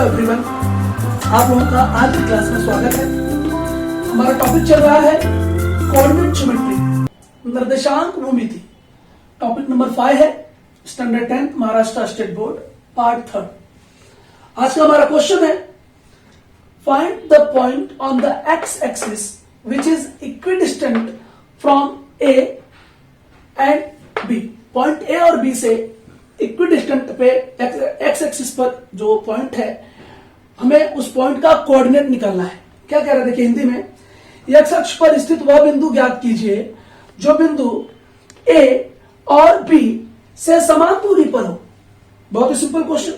Everyone, आप लोगों का आज की क्लास में स्वागत है। हमारा टॉपिक चल रहा है कोऑर्डिनेट ज्योमेट्री, निर्देशांक भूमिति। टॉपिक नंबर 5 है standard 10 Maharashtra state board part 3। आज का हमारा क्वेश्चन है find the point on the X axis which is equidistant from A and B. Point A और बी से इक्विडिस्टेंट पे एक्स एक्सिस पर जो पॉइंट है, हमें उस पॉइंट का कोऑर्डिनेट निकालना है। क्या कह रहे हैं देखिए हिंदी में, एक्स अक्ष पर स्थित वह बिंदु ज्ञात कीजिए जो बिंदु ए और बी से समान दूरी पर हो। बहुत ही सिंपल क्वेश्चन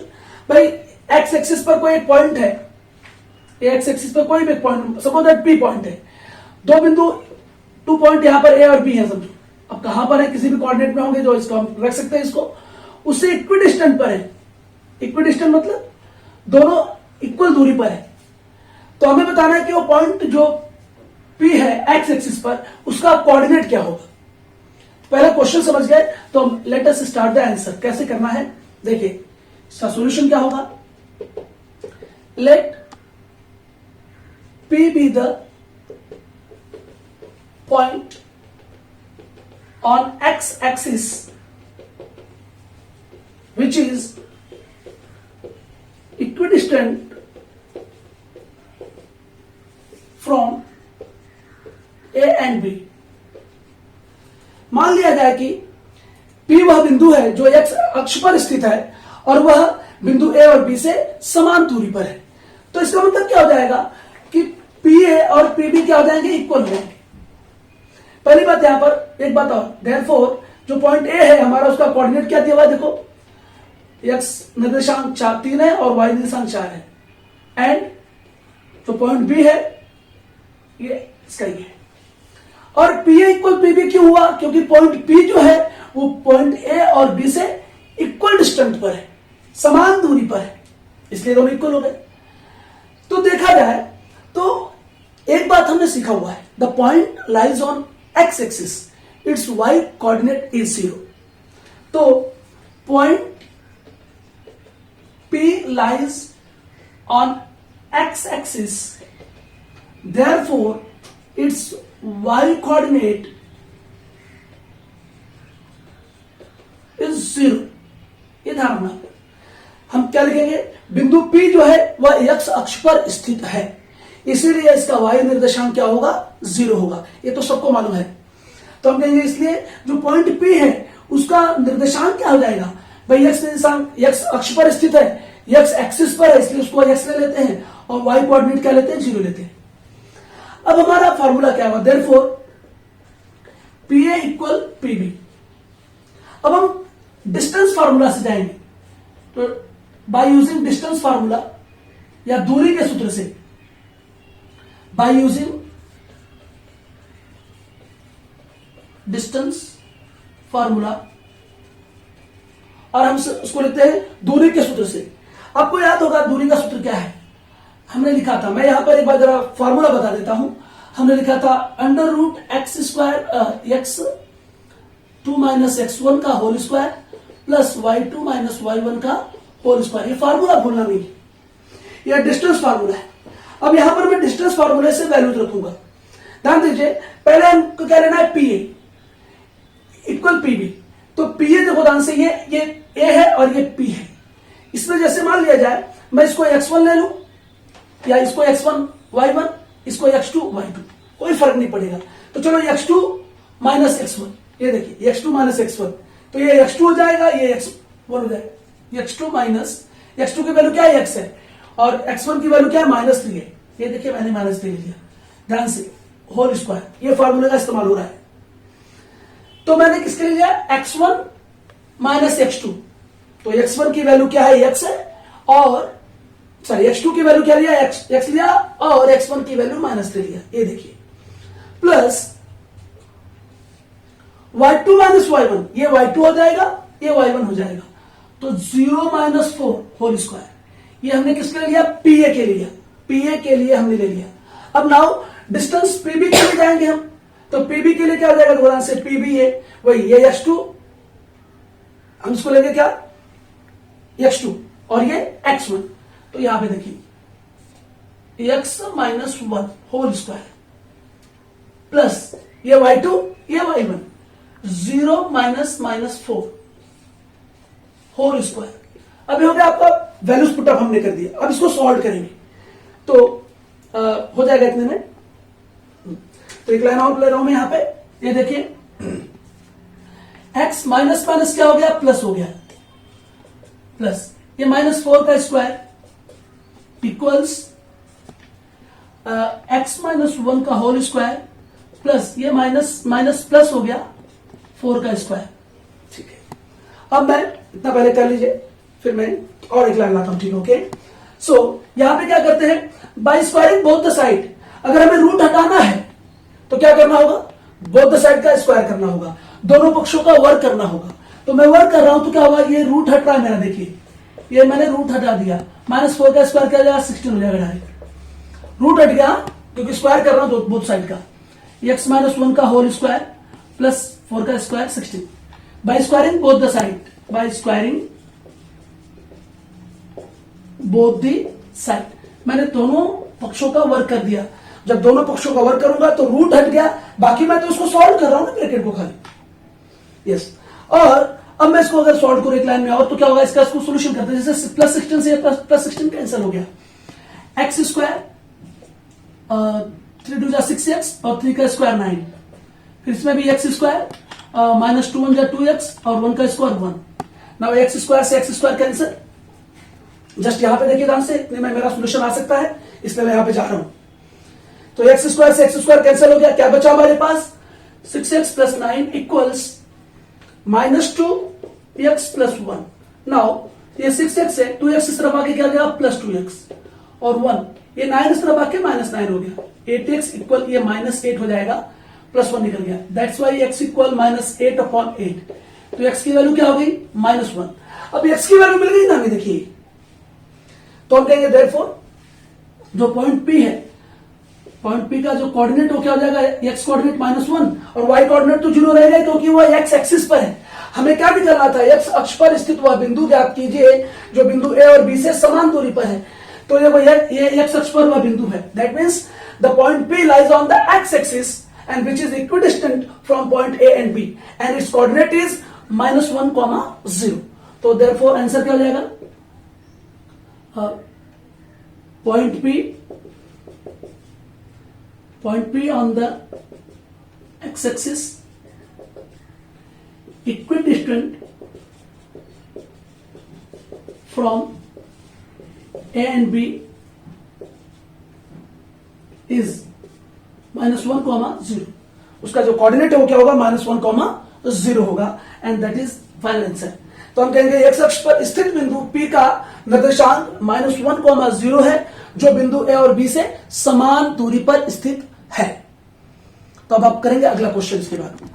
भाई। एक्स एक्सिस पर कोई एक पॉइंट है, एक्स एक्सिस पर कोई भी एक point, suppose that P point है। दो बिंदु, 2 पॉइंट यहां पर ए और बी है समझो। अब कहां पर है, किसी भी कोऑर्डिनेट में होंगे जो इसको हम रख सकते हैं, इसको उससे इक्विडिस्टेंट पर है। इक्विडिस्टेंट मतलब दोनों इक्वल दूरी पर है। तो हमें बताना है कि वो पॉइंट जो P है एक्स एक्सिस पर, उसका कोऑर्डिनेट क्या होगा। पहले क्वेश्चन समझ गए तो let us start the answer. कैसे करना है देखिए, इसका सॉल्यूशन क्या होगा। Let P be the point on X axis which is equidistant from A and B। मान लिया जाए कि P वह बिंदु है जो x अक्ष पर स्थित है और वह बिंदु A और B से समान दूरी पर है। तो इसका मतलब क्या हो जाएगा कि PA और PB क्या हो जाएंगे, इक्वल हो जाएंगे। पहली बात यहां पर एक बात और, देयरफॉर जो पॉइंट A है हमारा, उसका कोऑर्डिनेट क्या दिया हुआ है देखो, x निर्देशांक 3 है और y निर्देशांक 4 है। एंड जो पॉइंट B है ये इसका ही है। और PA इक्वल PB क्यों हुआ, क्योंकि पॉइंट P जो है वो पॉइंट A और B से इक्वल डिस्टेंस पर है, समान दूरी पर है, इसलिए दोनों इक्वल हो गए। तो देखा जाए तो एक बात हमने सीखा हुआ है, the point lies on X axis, it's y coordinate is 0। तो point P lies on x-axis, therefore its y coordinate is 0। ये ध्यान रखना। हम क्या लिखेंगे, बिंदु P जो है वह x अक्ष पर स्थित है, इसीलिए इसका y निर्देशांक क्या होगा, 0 होगा। ये तो सबको मालूम है। तो हम कहेंगे इसलिए जो पॉइंट P है उसका निर्देशांक क्या हो जाएगा भाई, x निर्देशांक x अक्ष पर स्थित है, x एक्सिस पर है, इसलिए उसको x ले लेते हैं और y कोऑर्डिनेट क्या लेते हैं, 0 लेते हैं। अब हमारा फार्मूला क्या होगा, देयरफॉर PA इक्वल PB। अब हम डिस्टेंस फार्मूला से जाएंगे, तो बाय यूजिंग डिस्टेंस फार्मूला या दूरी के सूत्र से, बाय यूजिंग डिस्टेंस फार्मूला, और हम उसको लिखते हैं दूरी के सूत्र से। आपको याद होगा दूरी का सूत्र क्या है, हमने लिखा था, मैं यहां पर एक बार जरा फार्मूला बता देता हूं। हमने लिखा था under root X square x2 minus x1 का whole square plus y2 minus y1 का होल स्क्वायर। ये फार्मूला भूलना नहीं, यह डिस्टेंस फार्मूला है। अब यहां पर मैं डिस्टेंस फार्मूले से वैल्यूज रखूंगा। ध्यान दीजिए, पहले हमको क्या लेना है, PA इक्वल PB। तो PA देखो ध्यान से, ये A है और ये P है। इसमें जैसे मान लिया जाए मैं इसको x1 ले लूं या इसको x1 y1, इसको x2 y2, कोई फर्क नहीं पड़ेगा। तो चलो x2 माइनस x1, ये देखिए x2 माइनस x1, तो ये x2 हो जाएगा, ये x1 हो जाएगा। x2 माइनस, x2 की वैल्यू क्या है, x है, और x1 की वैल्यू क्या है, -3 है। ये देखिए मैंने -3 लिया, ध्यान से, होल स्क्वायर। ये फार्मूले का इस्तेमाल हो रहा है। तो मैंने किसके लिए लिया, x1 माइनस x2। तो x1 की वैल्यू क्या है, x है, और सॉरी x2 की वैल्यू क्या लिया, x लिया, और x1 की वैल्यू -3 लिया। ये देखिए, प्लस y2 माइनस y1, ये y2 हो जाएगा, ये y1 हो जाएगा। तो 0 माइनस 4 होल स्क्वायर। ये हमने किसके लिए लिया, PA के लिए, PA के लिए हमने ले लिया। अब नाउ डिस्टेंस PB के लिए जाएंगे हम, तो PB के लिए क्या हो जाएगा, दोबारा से PB है वही, ये x2, हम इसको लेंगे क्या, x2 और ये x1। तो यहां पे देखिए x minus 1 whole square plus ये y2 ये y1 0 minus minus 4 whole square. अब ये हो गया आपका वैल्यूज पुटअप हमने कर दिया। अब इसको सॉल्व करेंगे तो हो जाएगा इतने में। तो एक लाइन और ले रहा हूं मैं यहां पे, ये देखिए x माइनस माइनस क्या हो गया, प्लस हो गया, प्लस ये माइनस 4 का स्क्वायर इक्वल्स x माइनस 1 का होल स्क्वायर प्लस ये माइनस माइनस प्लस हो गया 4 का स्क्वायर। ठीक है, अब मैं इतना पहले कर लीजिए, फिर मैं और एक लाइन लाता हूं। ठीक है, ओके। सो यहां पे क्या करते हैं, by squaring both the side. अगर हमें रूट हटाना है तो क्या करना होगा, बोथ द साइड का स्क्वायर करना होगा, दोनों पक्षों का वर्क करना होगा। तो मैं वर्क कर रहा हूं तो क्या होगा, ये रूट हट रहा है मेरा, देखिए ये मैंने रूट हटा दिया, माइनस 4 का स्क्वायर क्या जाएगा 16 हो जाएगा डायरेक्ट। रूट हट गया क्योंकि स्क्वायर कर रहा हूं बोथ साइड का, x माइनस 1 का होल स्क्वायर प्लस 4 का square 16 by squaring both the side, by squaring both the side. मैंने दोनों पक्षों का वर्क कर दिया। जब दोनों पक्षों का वर्क करूंगा तो रूट हट गया, बाकी मैं तो उसको सॉल्व कर रहा हूं ना ब्रैकेट को खाली। यस, और अब मैं इसको अगर सॉल्व करूं एक लाइन में और तो क्या होगा, इसका इसको सोल्यूशन करते हैं। जैसे प्लस 16 से प्लस 16 कैंसिल हो गया, एक्स स्क्वायर 3 2 6x और 3 का स्क्वायर 9, फिर इसमें भी एक्स स्क्वायर माइनस 2 1 2x और 1 का स्क्वायर 1। नाउ एक्स स्क्वायर से एक्स स्क्वायर कैंसिल, जस्ट यहां पे देखिए ध्यान से, इतने में मेरा सोल्यूशन आ सकता है, इसलिए मैं यहां पे जा रहा हूं। तो एक्स स्क्वायर से एक्स स्क्वायर कैंसिल हो गया, क्या बचा हमारे पास 6x plus 9 equals minus 2x plus 1। Now ये 6x है, 2x इस तरफ आके क्या गया प्लस 2x और 1, ये 9 इस तरफ आके माइनस 9 हो गया, 8x इक्वल ये माइनस 8 हो जाएगा, प्लस 1 निकल गया। That's why x equal minus 8 upon 8। तो x की वैल्यू क्या हो गई माइनस 1। अब x की वैल्यू मिल गई ना हमें, देखिए तो हम कहेंगे देयरफॉर जो पॉइंट P है, पॉइंट P का जो कोऑर्डिनेट हो क्या हो जाएगा, x कोऑर्डिनेट माइनस 1 और y कोऑर्डिनेट तो 0 रहेगा क्योंकि वो x एक्सिस पर है। हमें क्या निकालना था, x अक्ष पर स्थित वह बिंदु ज्ञात कीजिए जो बिंदु A और B से समान दूरी पर है। तो ये x अक्ष पर वह बिंदु है। That means the point P lies on the x axis and which is equidistant from point A and B and it's coordinate is minus 1, 0। तो देयरफॉर आंसर क्या हो जाएगा, point P on the x-axis equidistant from A and B is minus 1, 0। उसका जो coordinate है वो क्या होगा, माइनस 1, 0 होगा and that is final answer. तो हम कहेंगे एक्स अक्ष पर स्थित बिंदु P का निर्देशांक माइनस 1, 0 है जो बिंदु A और B से समान दूरी पर स्थित है। तो अब आप करेंगे अगला क्वेश्चन इसके बाद।